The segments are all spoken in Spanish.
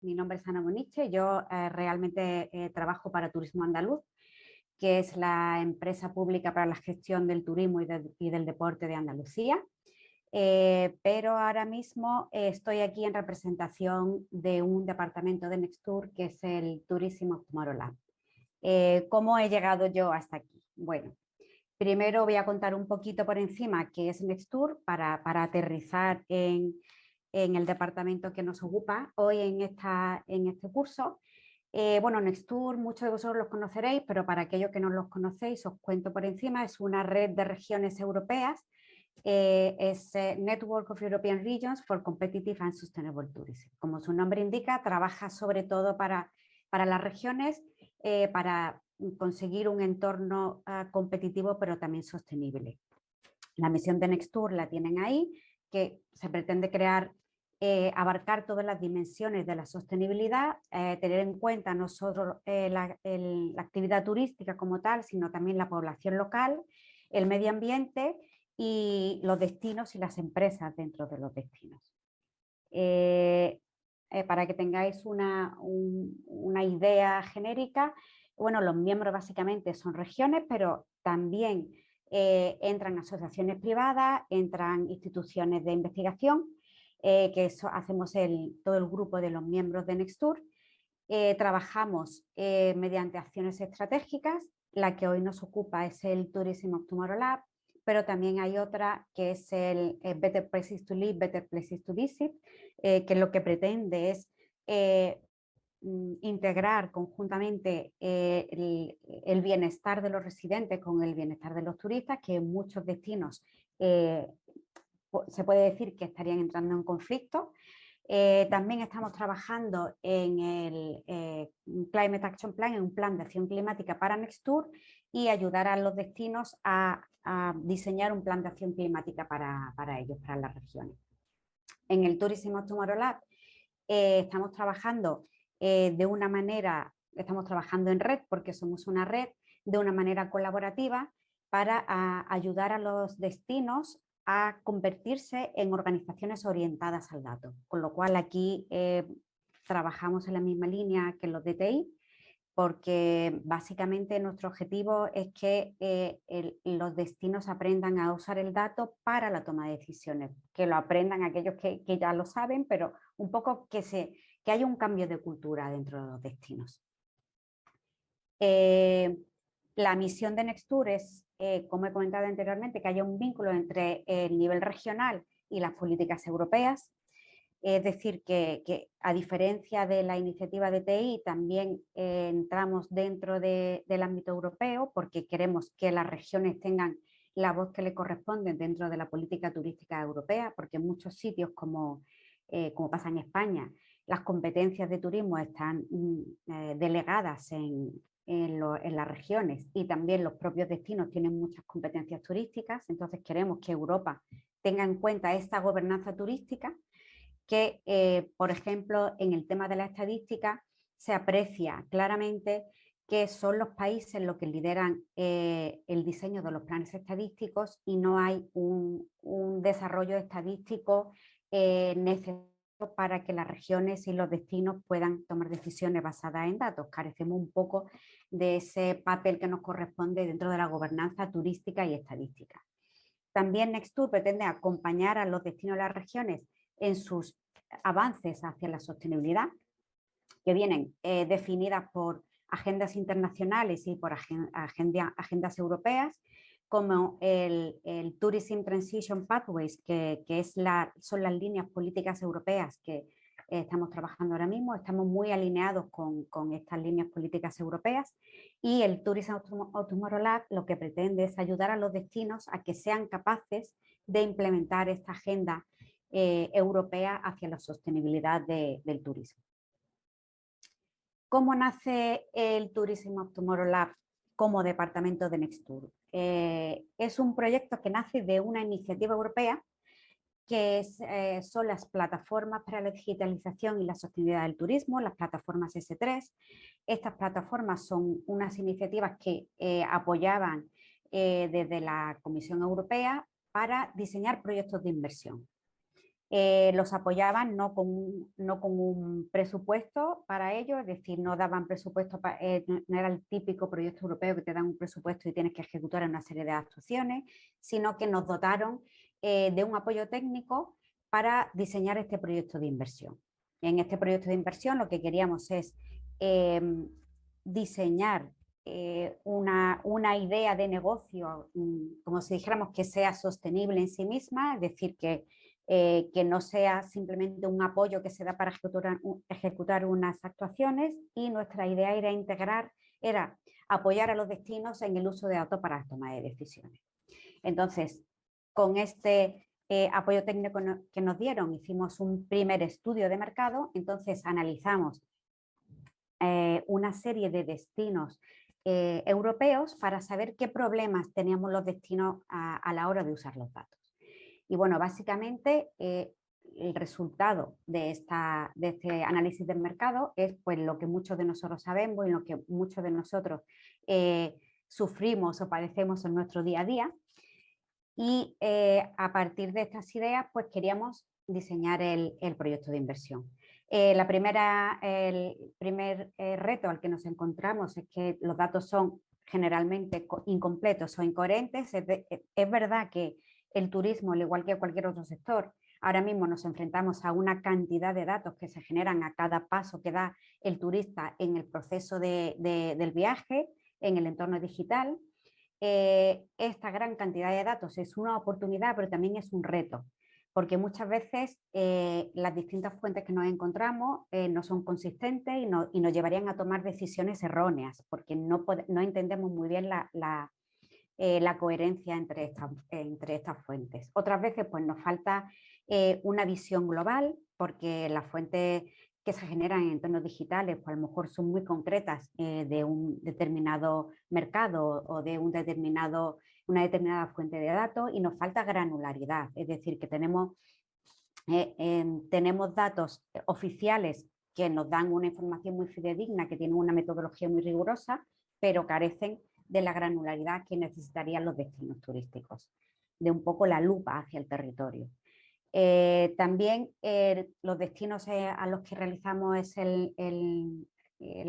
mi nombre es Ana Boniche, yo realmente trabajo para Turismo Andaluz, que es la empresa pública para la gestión del turismo y del deporte de Andalucía. Pero ahora mismo estoy aquí en representación de un departamento de Nextur, que es el Tourism of Tomorrowland. ¿Cómo he llegado yo hasta aquí? Bueno, primero voy a contar un poquito por encima qué es Nextur para aterrizar en el departamento que nos ocupa hoy en este curso. Bueno, Nextur, muchos de vosotros los conoceréis, pero para aquellos que no los conocéis, os cuento por encima. Es una red de regiones europeas, es Network of European Regions for Competitive and Sustainable Tourism. Como su nombre indica, trabaja sobre todo para las regiones, para conseguir un entorno competitivo, pero también sostenible. La misión de Nextur la tienen ahí, que se pretende crear, abarcar todas las dimensiones de la sostenibilidad, tener en cuenta no solo la actividad turística como tal, sino también la población local, el medio ambiente y los destinos y las empresas dentro de los destinos. Para que tengáis una idea genérica, bueno, los miembros básicamente son regiones, pero también entran asociaciones privadas, entran instituciones de investigación, que eso hacemos todo el grupo de los miembros de Nextur. Trabajamos mediante acciones estratégicas. La que hoy nos ocupa es el Tourism of Tomorrow Lab, pero también hay otra que es el Better Places to Live, Better Places to Visit, que lo que pretende es integrar conjuntamente el bienestar de los residentes con el bienestar de los turistas, que en muchos destinos se puede decir que estarían entrando en conflicto. También estamos trabajando en el Climate Action Plan, en un plan de acción climática para Nextur, y ayudar a los destinos a diseñar un plan de acción climática para ellos, para las regiones. En el Tourism of Tomorrow Lab estamos trabajando estamos trabajando en red, porque somos una red, de una manera colaborativa para ayudar a los destinos a convertirse en organizaciones orientadas al dato. Con lo cual aquí trabajamos en la misma línea que los DTI, porque básicamente nuestro objetivo es que los destinos aprendan a usar el dato para la toma de decisiones, que lo aprendan aquellos que ya lo saben, pero un poco que haya un cambio de cultura dentro de los destinos. La misión de Nextur es, como he comentado anteriormente, que haya un vínculo entre el nivel regional y las políticas europeas. Es decir, que a diferencia de la iniciativa de TI, también entramos dentro del ámbito europeo, porque queremos que las regiones tengan la voz que le corresponde dentro de la política turística europea, porque en muchos sitios, como pasa en España, las competencias de turismo están delegadas en las regiones, y también los propios destinos tienen muchas competencias turísticas. Entonces queremos que Europa tenga en cuenta esta gobernanza turística, que, por ejemplo, en el tema de la estadística se aprecia claramente que son los países los que lideran el diseño de los planes estadísticos, y no hay un desarrollo estadístico necesario para que las regiones y los destinos puedan tomar decisiones basadas en datos. Carecemos un poco de ese papel que nos corresponde dentro de la gobernanza turística y estadística. También Nextur pretende acompañar a los destinos y las regiones en sus avances hacia la sostenibilidad, que vienen definidas por agendas internacionales y por agendas europeas, como el Tourism Transition Pathways, que son las líneas políticas europeas que estamos trabajando ahora mismo. Estamos muy alineados con estas líneas políticas europeas, y el Tourism of Tomorrow Lab lo que pretende es ayudar a los destinos a que sean capaces de implementar esta agenda europea hacia la sostenibilidad del turismo. ¿Cómo nace el Tourism of Tomorrow Lab como departamento de Nextur? Es un proyecto que nace de una iniciativa europea que son las plataformas para la digitalización y la sostenibilidad del turismo, las plataformas S3. Estas plataformas son unas iniciativas que apoyaban desde la Comisión Europea para diseñar proyectos de inversión. los apoyaban no con un presupuesto para ello, es decir, no daban presupuesto, no era el típico proyecto europeo que te dan un presupuesto y tienes que ejecutar una serie de actuaciones, sino que nos dotaron de un apoyo técnico para diseñar este proyecto de inversión. En este proyecto de inversión lo que queríamos es diseñar una idea de negocio, como si dijéramos que sea sostenible en sí misma, es decir, que no sea simplemente un apoyo que se da para ejecutar unas actuaciones, y nuestra idea era apoyar a los destinos en el uso de datos para la toma de decisiones. Entonces, con este apoyo técnico que nos dieron, hicimos un primer estudio de mercado. Entonces analizamos una serie de destinos europeos para saber qué problemas teníamos los destinos a la hora de usar los datos. Y bueno, básicamente el resultado de este análisis del mercado es pues lo que muchos de nosotros sabemos y lo que muchos de nosotros sufrimos o padecemos en nuestro día a día. Y a partir de estas ideas pues queríamos diseñar el proyecto de inversión. El primer reto al que nos encontramos es que los datos son generalmente incompletos o incoherentes. Es verdad que el turismo, al igual que cualquier otro sector, ahora mismo nos enfrentamos a una cantidad de datos que se generan a cada paso que da el turista en el proceso del viaje, en el entorno digital. Esta gran cantidad de datos es una oportunidad, pero también es un reto, porque muchas veces las distintas fuentes que nos encontramos no son consistentes y nos llevarían a tomar decisiones erróneas, porque no entendemos muy bien la coherencia entre estas fuentes. Otras veces pues, nos falta una visión global, porque las fuentes que se generan en entornos digitales pues, a lo mejor son muy concretas de un determinado mercado o de una determinada fuente de datos, y nos falta granularidad, es decir, que tenemos datos oficiales que nos dan una información muy fidedigna, que tienen una metodología muy rigurosa, pero carecen de la granularidad que necesitarían los destinos turísticos, de un poco la lupa hacia el territorio. También los destinos a los que realizamos es el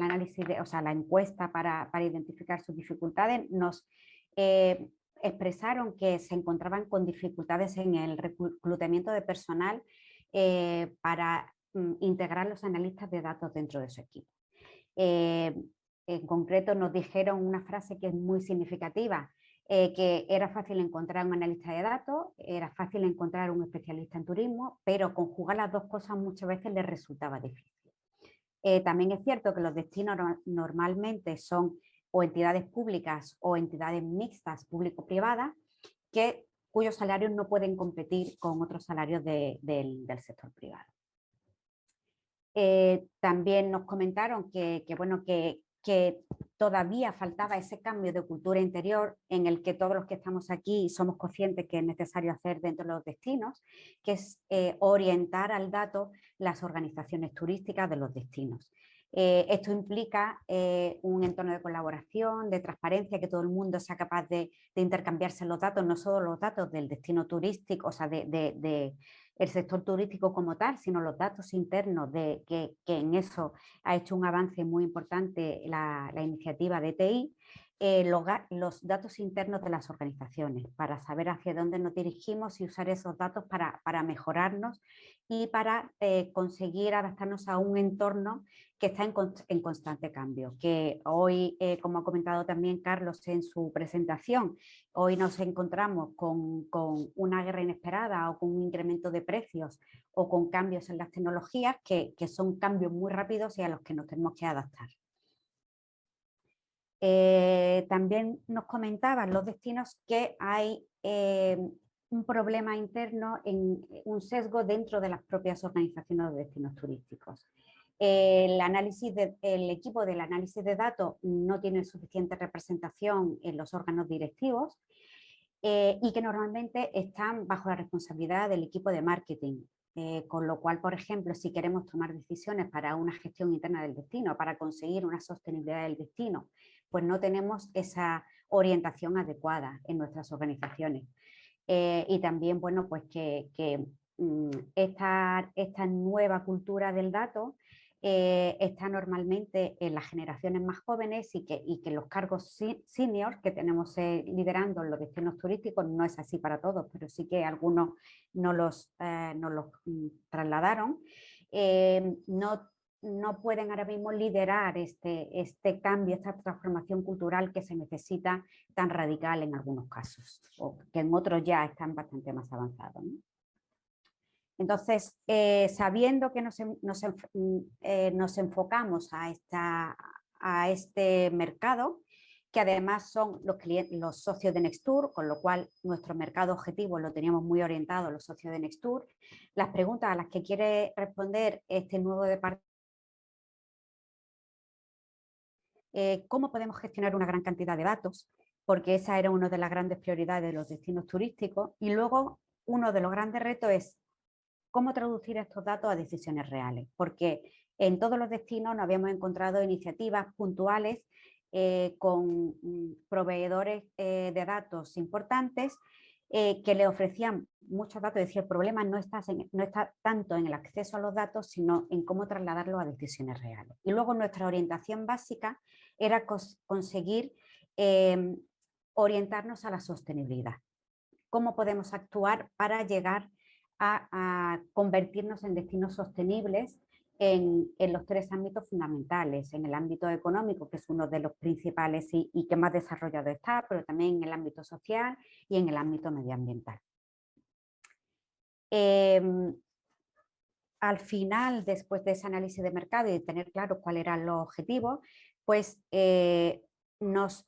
análisis, la encuesta para identificar sus dificultades, nos expresaron que se encontraban con dificultades en el reclutamiento de personal para integrar los analistas de datos dentro de su equipo. En concreto nos dijeron una frase que es muy significativa, que era fácil encontrar un analista de datos, era fácil encontrar un especialista en turismo, pero conjugar las dos cosas muchas veces les resultaba difícil. También es cierto que los destinos normalmente son o entidades públicas o entidades mixtas público-privadas, cuyos salarios no pueden competir con otros salarios del sector privado. También nos comentaron que todavía faltaba ese cambio de cultura interior en el que todos los que estamos aquí somos conscientes que es necesario hacer dentro de los destinos, que es orientar al dato las organizaciones turísticas de los destinos. Esto implica un entorno de colaboración, de transparencia, que todo el mundo sea capaz de intercambiarse los datos, no solo los datos del destino turístico, o sea, el sector turístico como tal, sino los datos internos, que en eso ha hecho un avance muy importante la iniciativa de TI, los datos internos de las organizaciones, para saber hacia dónde nos dirigimos y usar esos datos para mejorarnos y para conseguir adaptarnos a un entorno que está en constante cambio, que hoy, como ha comentado también Carlos en su presentación, hoy nos encontramos con una guerra inesperada o con un incremento de precios o con cambios en las tecnologías que son cambios muy rápidos y a los que nos tenemos que adaptar. También nos comentaban los destinos que hay un problema interno, en un sesgo dentro de las propias organizaciones de destinos turísticos. El equipo del análisis de datos no tiene suficiente representación en los órganos directivos y que normalmente están bajo la responsabilidad del equipo de marketing. Con lo cual, por ejemplo, si queremos tomar decisiones para una gestión interna del destino, para conseguir una sostenibilidad del destino, pues no tenemos esa orientación adecuada en nuestras organizaciones. Y también, bueno, pues que esta nueva cultura del dato está normalmente en las generaciones más jóvenes y que los cargos senior que tenemos liderando los destinos turísticos, no es así para todos, pero sí que algunos nos los trasladaron, no pueden ahora mismo liderar este cambio, esta transformación cultural que se necesita tan radical en algunos casos, o que en otros ya están bastante más avanzados, ¿no? Entonces, sabiendo que nos enfocamos a este mercado, que además son los socios de Nextur, con lo cual nuestro mercado objetivo lo teníamos muy orientado a los socios de Nextur, las preguntas a las que quiere responder este nuevo departamento: ¿cómo podemos gestionar una gran cantidad de datos? Porque esa era una de las grandes prioridades de los destinos turísticos. Y luego, uno de los grandes retos es cómo traducir estos datos a decisiones reales, porque en todos los destinos nos habíamos encontrado iniciativas puntuales con proveedores de datos importantes que le ofrecían muchos datos. Es decir, el problema no está tanto en el acceso a los datos, sino en cómo trasladarlos a decisiones reales. Y luego nuestra orientación básica era conseguir orientarnos a la sostenibilidad. ¿Cómo podemos actuar para llegar a convertirnos en destinos sostenibles en los tres ámbitos fundamentales? En el ámbito económico, que es uno de los principales y que más desarrollado está, pero también en el ámbito social y en el ámbito medioambiental. Al final, después de ese análisis de mercado y de tener claro cuáles eran los objetivos, pues nos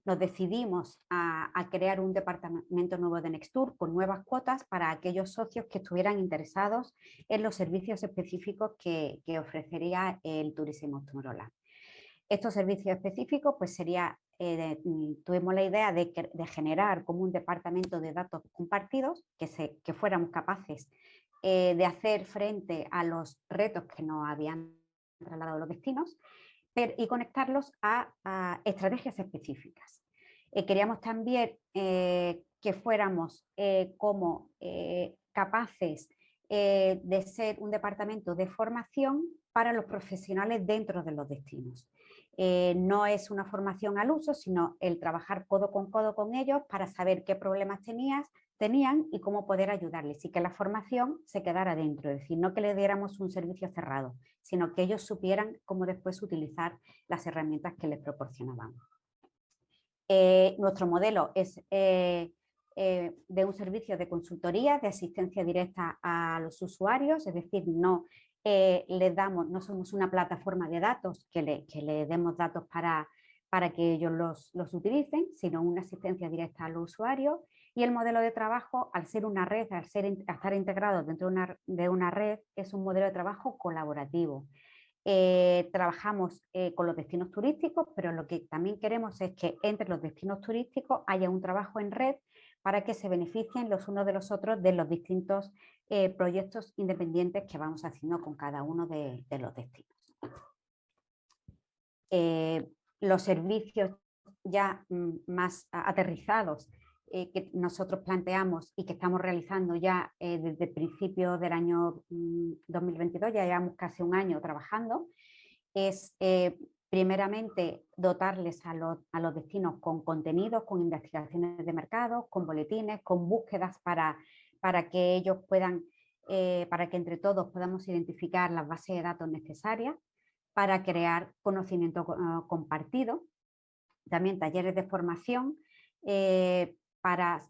decidimos a crear un departamento nuevo de Nextur con nuevas cuotas para aquellos socios que estuvieran interesados en los servicios específicos que ofrecería el Tourism Tomorrowland. Estos servicios específicos pues tuvimos la idea de generar como un departamento de datos compartidos, que fuéramos capaces de hacer frente a los retos que nos habían trasladado los destinos y conectarlos a estrategias específicas. Queríamos también que fuéramos como capaces de ser un departamento de formación para los profesionales dentro de los destinos. No es una formación al uso, sino el trabajar codo con ellos para saber qué problemas tenían y cómo poder ayudarles, y que la formación se quedara dentro, es decir, no que le diéramos un servicio cerrado, sino que ellos supieran cómo después utilizar las herramientas que les proporcionábamos. Nuestro modelo es de un servicio de consultoría, de asistencia directa a los usuarios, es decir, no somos una plataforma de datos que le demos datos para que ellos los utilicen, sino una asistencia directa a los usuarios. Y el modelo de trabajo, al ser una red, al estar integrado dentro de una red, es un modelo de trabajo colaborativo. Trabajamos con los destinos turísticos, pero lo que también queremos es que entre los destinos turísticos haya un trabajo en red para que se beneficien los unos de los otros de los distintos proyectos independientes que vamos haciendo con cada uno de los destinos. Los servicios ya más aterrizados que nosotros planteamos y que estamos realizando ya desde principios del año 2022, ya llevamos casi un año trabajando, es primeramente dotarles a los destinos con contenidos, con investigaciones de mercado, con boletines, con búsquedas para que ellos puedan, para que entre todos podamos identificar las bases de datos necesarias para crear conocimiento compartido. También talleres de formación para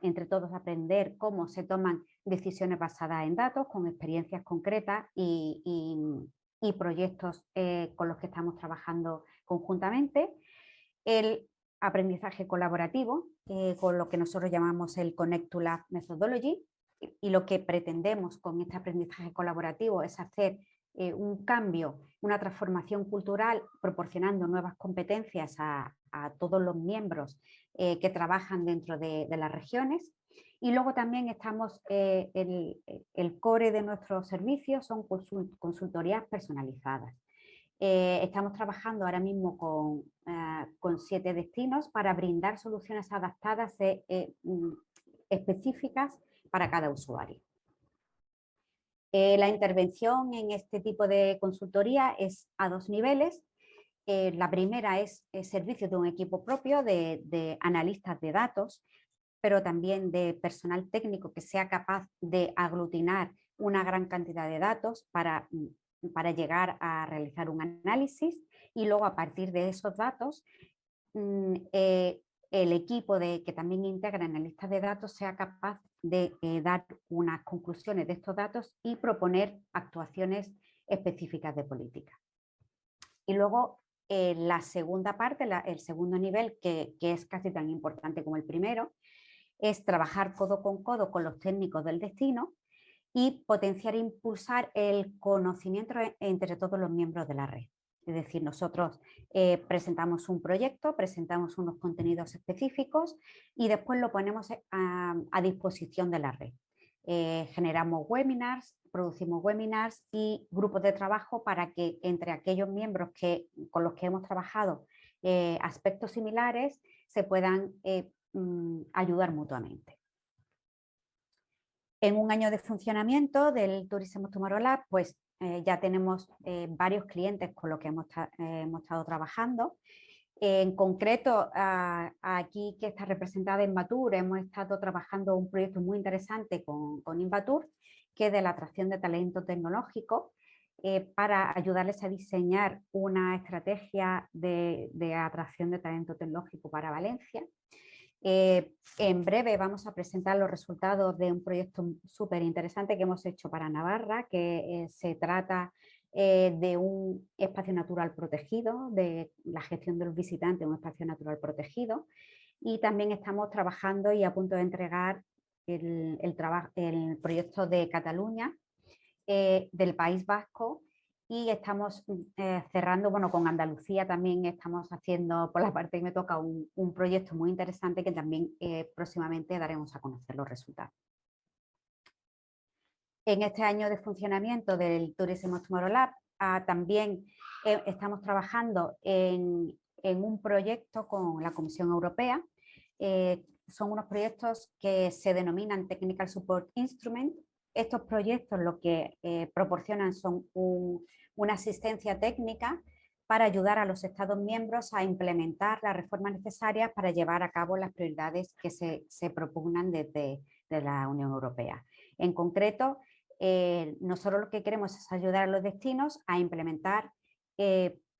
entre todos aprender cómo se toman decisiones basadas en datos, con experiencias concretas y proyectos con los que estamos trabajando conjuntamente. El aprendizaje colaborativo, con lo que nosotros llamamos el Connect to Lab Methodology, y lo que pretendemos con este aprendizaje colaborativo es hacer un cambio, una transformación cultural, proporcionando nuevas competencias a todos los miembros que trabajan dentro de las regiones. Y luego también estamos, el core de nuestros servicios son consultorías personalizadas. Estamos trabajando ahora mismo con 7 destinos para brindar soluciones adaptadas específicas para cada usuario. La intervención en este tipo de consultoría es a dos niveles. La primera es servicio de un equipo propio de analistas de datos, pero también de personal técnico que sea capaz de aglutinar una gran cantidad de datos para llegar a realizar un análisis, y luego a partir de esos datos el equipo que también integra analistas de datos sea capaz de dar unas conclusiones de estos datos y proponer actuaciones específicas de política. Y luego la segunda parte, el segundo nivel, que es casi tan importante como el primero, es trabajar codo con los técnicos del destino y potenciar e impulsar el conocimiento entre todos los miembros de la red. Es decir, nosotros presentamos un proyecto, presentamos unos contenidos específicos y después lo ponemos a disposición de la red. Generamos webinars, producimos webinars y grupos de trabajo para que entre aquellos miembros con los que hemos trabajado aspectos similares se puedan ayudar mutuamente. En un año de funcionamiento del Tourism Tomorrow Lab, pues ya tenemos varios clientes con los que hemos estado trabajando. En concreto, aquí que está representada Invatur, hemos estado trabajando un proyecto muy interesante con Invatur, que es de la atracción de talento tecnológico, para ayudarles a diseñar una estrategia de atracción de talento tecnológico para Valencia. En breve vamos a presentar los resultados de un proyecto súper interesante que hemos hecho para Navarra, que se trata de un espacio natural protegido, de la gestión de los visitantes en un espacio natural protegido, y también estamos trabajando y a punto de entregar el proyecto de Cataluña, del País Vasco, y estamos cerrando, bueno, con Andalucía también estamos haciendo, por la parte que me toca, un proyecto muy interesante que también próximamente daremos a conocer los resultados. En este año de funcionamiento del Tourism Tomorrow Lab también estamos trabajando en un proyecto con la Comisión Europea. Son unos proyectos que se denominan Technical Support Instrument. Estos proyectos lo que proporcionan son una asistencia técnica para ayudar a los Estados miembros a implementar las reformas necesarias para llevar a cabo las prioridades que se propugnan desde la Unión Europea. En concreto, nosotros lo que queremos es ayudar a los destinos a implementar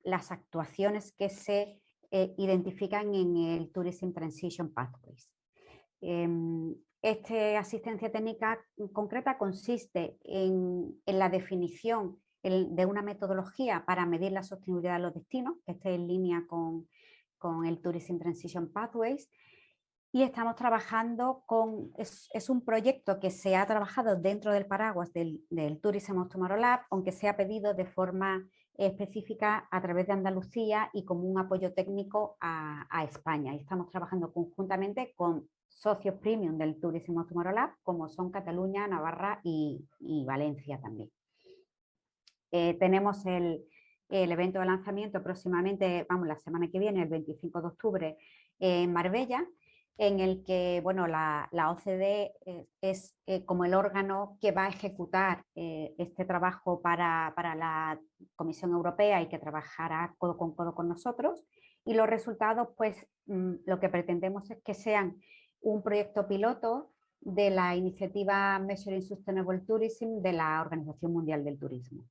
las actuaciones que se identifican en el Tourism Transition Pathways. Esta asistencia técnica concreta consiste en la definición de una metodología para medir la sostenibilidad de los destinos, que esté en línea con el Tourism Transition Pathways, y estamos trabajando es un proyecto que se ha trabajado dentro del paraguas del Tourism Tomorrow Lab, aunque se ha pedido de forma específica a través de Andalucía y como un apoyo técnico a España. Y estamos trabajando conjuntamente con socios premium del Tourism Tomorrow Lab, como son Cataluña, Navarra y Valencia también. Tenemos el evento de lanzamiento próximamente, vamos, la semana que viene, el 25 de octubre, en Marbella, en el que, bueno, la OCDE es como el órgano que va a ejecutar este trabajo para la Comisión Europea y que trabajará codo con nosotros. Y los resultados, pues, lo que pretendemos es que sean un proyecto piloto de la iniciativa Measuring Sustainable Tourism de la Organización Mundial del Turismo.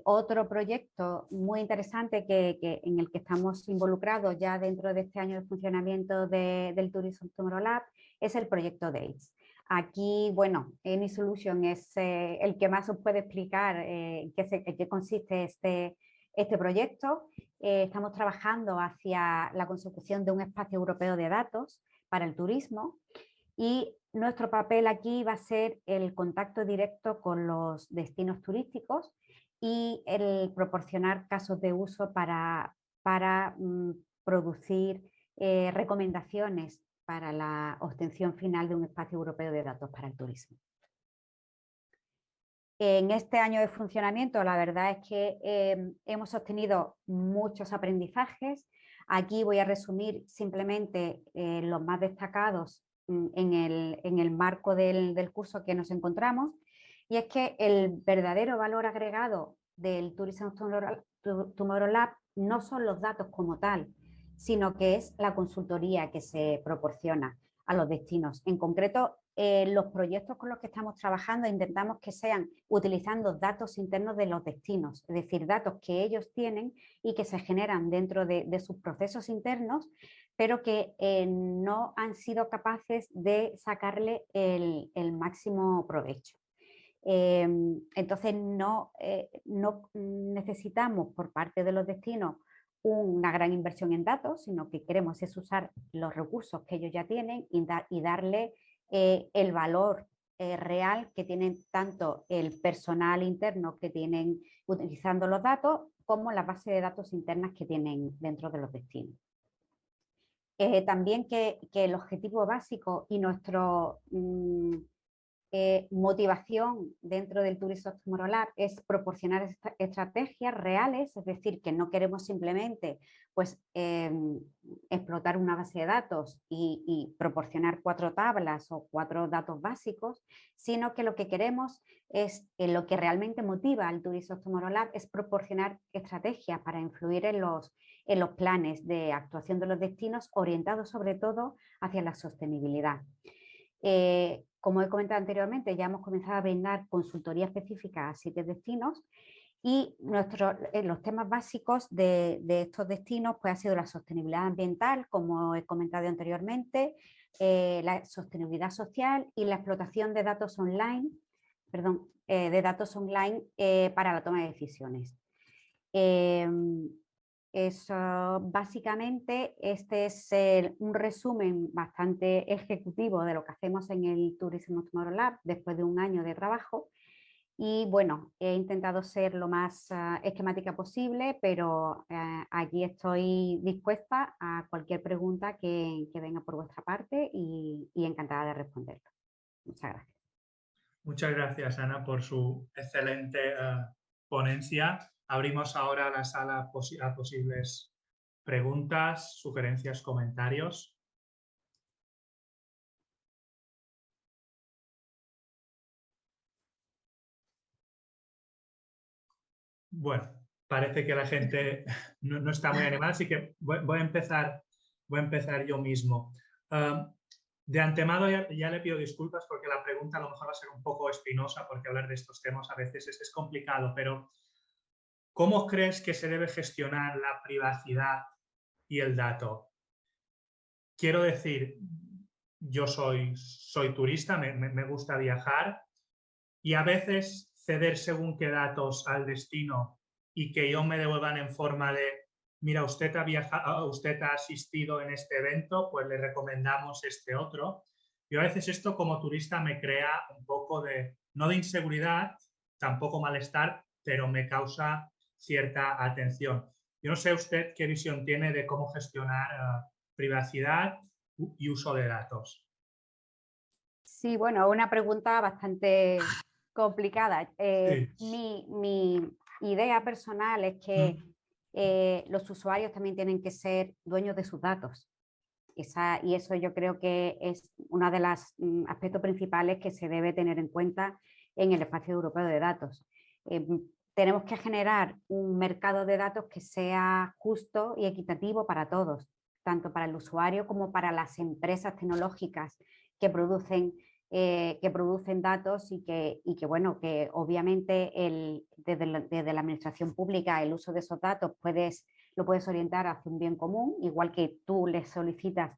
Otro proyecto muy interesante en el que estamos involucrados ya dentro de este año de funcionamiento del Tourism Tomorrow Lab es el proyecto DATES. Aquí, bueno, Any Solution es el que más os puede explicar en qué consiste este proyecto. Estamos trabajando hacia la consecución de un espacio europeo de datos para el turismo, y nuestro papel aquí va a ser el contacto directo con los destinos turísticos y el proporcionar casos de uso para producir recomendaciones para la obtención final de un espacio europeo de datos para el turismo. En este año de funcionamiento, la verdad es que hemos obtenido muchos aprendizajes. Aquí voy a resumir simplemente los más destacados en el marco del curso que nos encontramos, y es que el verdadero valor agregado del Tourism Tomorrow Lab no son los datos como tal, sino que es la consultoría que se proporciona a los destinos. En concreto, los proyectos con los que estamos trabajando intentamos que sean utilizando datos internos de los destinos, es decir, datos que ellos tienen y que se generan dentro de sus procesos internos, pero que no han sido capaces de sacarle el máximo provecho. Entonces no necesitamos por parte de los destinos una gran inversión en datos, sino que queremos es usar los recursos que ellos ya tienen y darle el valor real que tienen tanto el personal interno que tienen utilizando los datos como las bases de datos internas que tienen dentro de los destinos. También que el objetivo básico y nuestro motivación dentro del Tourism Tomorrow Lab es proporcionar estrategias reales, es decir, que no queremos simplemente pues, explotar una base de datos y proporcionar 4 tablas o 4 datos básicos, sino que lo que queremos es, lo que realmente motiva al Tourism Tomorrow Lab es proporcionar estrategias para influir en los planes de actuación de los destinos orientados sobre todo hacia la sostenibilidad. Como he comentado anteriormente, ya hemos comenzado a brindar consultoría específica a 7 destinos y los temas básicos de estos destinos pues, ha sido la sostenibilidad ambiental, como he comentado anteriormente, la sostenibilidad social y la explotación de datos online, para la toma de decisiones. Eso, básicamente, este es un resumen bastante ejecutivo de lo que hacemos en el Tourism Tomorrow Lab después de un año de trabajo. Y bueno, he intentado ser lo más esquemática posible, pero aquí estoy dispuesta a cualquier pregunta que venga por vuestra parte y encantada de responderlo. Muchas gracias. Muchas gracias, Ana, por su excelente ponencia. Abrimos ahora la sala a posibles preguntas, sugerencias, comentarios. Bueno, parece que la gente no está muy animada, así que voy a empezar yo mismo. De antemano ya le pido disculpas porque la pregunta a lo mejor va a ser un poco espinosa porque hablar de estos temas a veces es complicado, pero ¿cómo crees que se debe gestionar la privacidad y el dato? Quiero decir, yo soy turista, me gusta viajar y a veces ceder según qué datos al destino y que yo me devuelvan en forma de mira, usted ha asistido en este evento, pues le recomendamos este otro. Y a veces esto como turista me crea un poco no de inseguridad, tampoco malestar, pero me causa cierta atención. Yo no sé usted qué visión tiene de cómo gestionar privacidad y uso de datos. Sí, bueno, una pregunta bastante complicada. Sí. Mi idea personal es que los usuarios también tienen que ser dueños de sus datos. Y eso yo creo que es uno de los aspectos principales que se debe tener en cuenta en el espacio europeo de datos. Tenemos que generar un mercado de datos que sea justo y equitativo para todos, tanto para el usuario como para las empresas tecnológicas que producen datos y que bueno, que obviamente desde la administración pública el uso de esos datos lo puedes orientar hacia un bien común, igual que tú les solicitas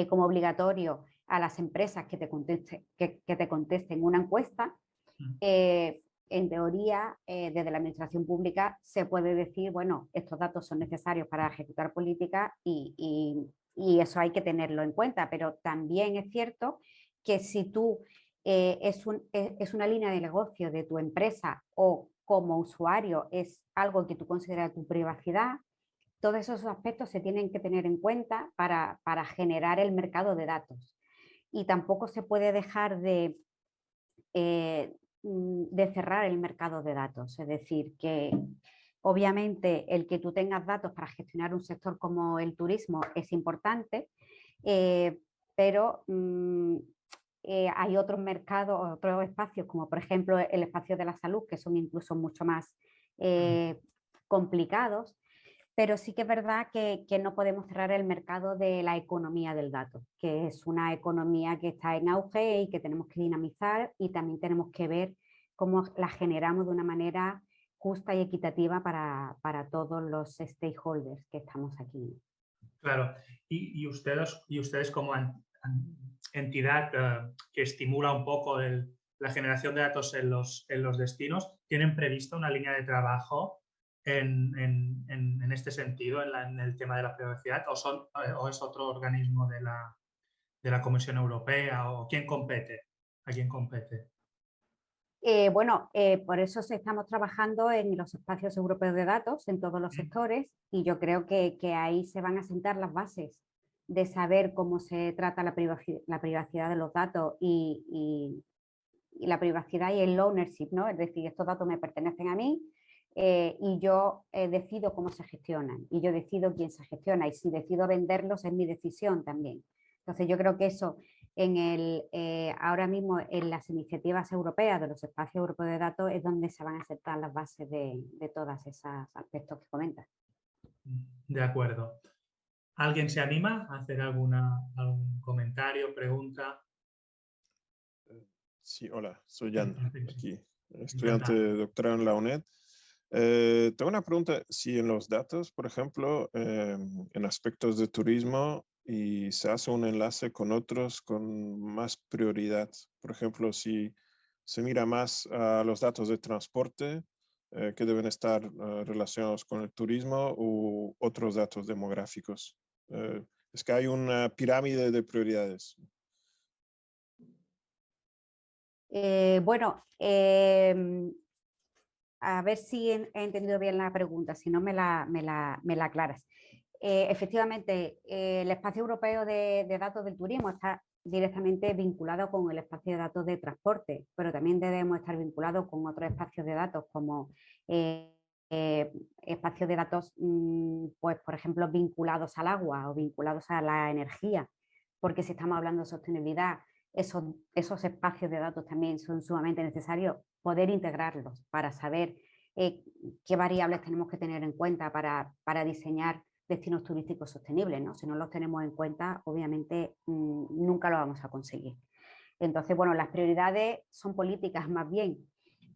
como obligatorio a las empresas que te contesten una encuesta. En teoría, desde la administración pública se puede decir, bueno, estos datos son necesarios para ejecutar políticas y eso hay que tenerlo en cuenta, pero también es cierto que si tú es una línea de negocio de tu empresa o como usuario es algo que tú consideras tu privacidad, todos esos aspectos se tienen que tener en cuenta para generar el mercado de datos. Y tampoco se puede dejar de cerrar el mercado de datos. Es decir, que obviamente el que tú tengas datos para gestionar un sector como el turismo es importante, pero hay otros mercados, otros espacios, como por ejemplo el espacio de la salud, que son incluso mucho más complicados, pero sí que es verdad que no podemos cerrar el mercado de la economía del dato, que es una economía que está en auge y que tenemos que dinamizar, y también tenemos que ver cómo la generamos de una manera justa y equitativa para todos los stakeholders que estamos aquí. Claro, y ustedes como entidad que estimula un poco la generación de datos en los destinos, ¿tienen previsto una línea de trabajo en este sentido, en el tema de la privacidad, o es otro organismo de la Comisión Europea, o quién compete? ¿A quién compete? Bueno, por eso estamos trabajando en los espacios europeos de datos en todos los sectores, y yo creo que ahí se van a sentar las bases de saber cómo se trata la privacidad de los datos y la privacidad y el ownership, ¿no? Es decir, estos datos me pertenecen a mí y yo decido cómo se gestionan, y yo decido quién se gestiona, y si decido venderlos es mi decisión también. Entonces yo creo que eso ahora mismo en las iniciativas europeas de los espacios europeos de datos es donde se van a sentar las bases de todos esos aspectos que comentas. De acuerdo. ¿Alguien se anima a hacer algún comentario, pregunta? Sí, hola, soy Jan, aquí, estudiante Encantado. de doctorado en la UNED. Tengo una pregunta, si en los datos, por ejemplo, en aspectos de turismo, y se hace un enlace con otros con más prioridad, por ejemplo, si se mira más a los datos de transporte que deben estar relacionados con el turismo, u otros datos demográficos. Es que hay una pirámide de prioridades. Bueno, a ver si he entendido bien la pregunta, si no me la aclaras. Efectivamente, el espacio europeo de datos del turismo está directamente vinculado con el espacio de datos de transporte, pero también debemos estar vinculados con otros espacios de datos, como espacios de datos, pues, por ejemplo, vinculados al agua o vinculados a la energía, porque si estamos hablando de sostenibilidad, esos espacios de datos también son sumamente necesarios poder integrarlos para saber qué variables tenemos que tener en cuenta para diseñar destinos turísticos sostenibles, ¿no? Si no los tenemos en cuenta, obviamente nunca lo vamos a conseguir. Entonces, bueno, las prioridades son políticas más bien,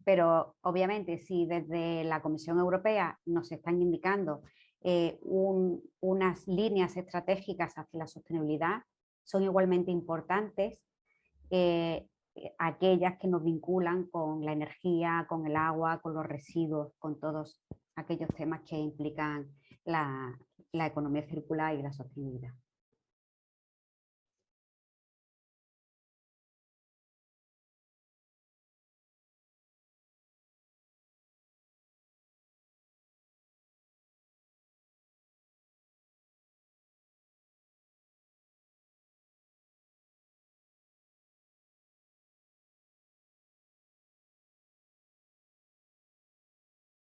pero obviamente si desde la Comisión Europea nos están indicando unas líneas estratégicas hacia la sostenibilidad, son igualmente importantes aquellas que nos vinculan con la energía, con el agua, con los residuos, con todos aquellos temas que implican la economía circular y la sostenibilidad.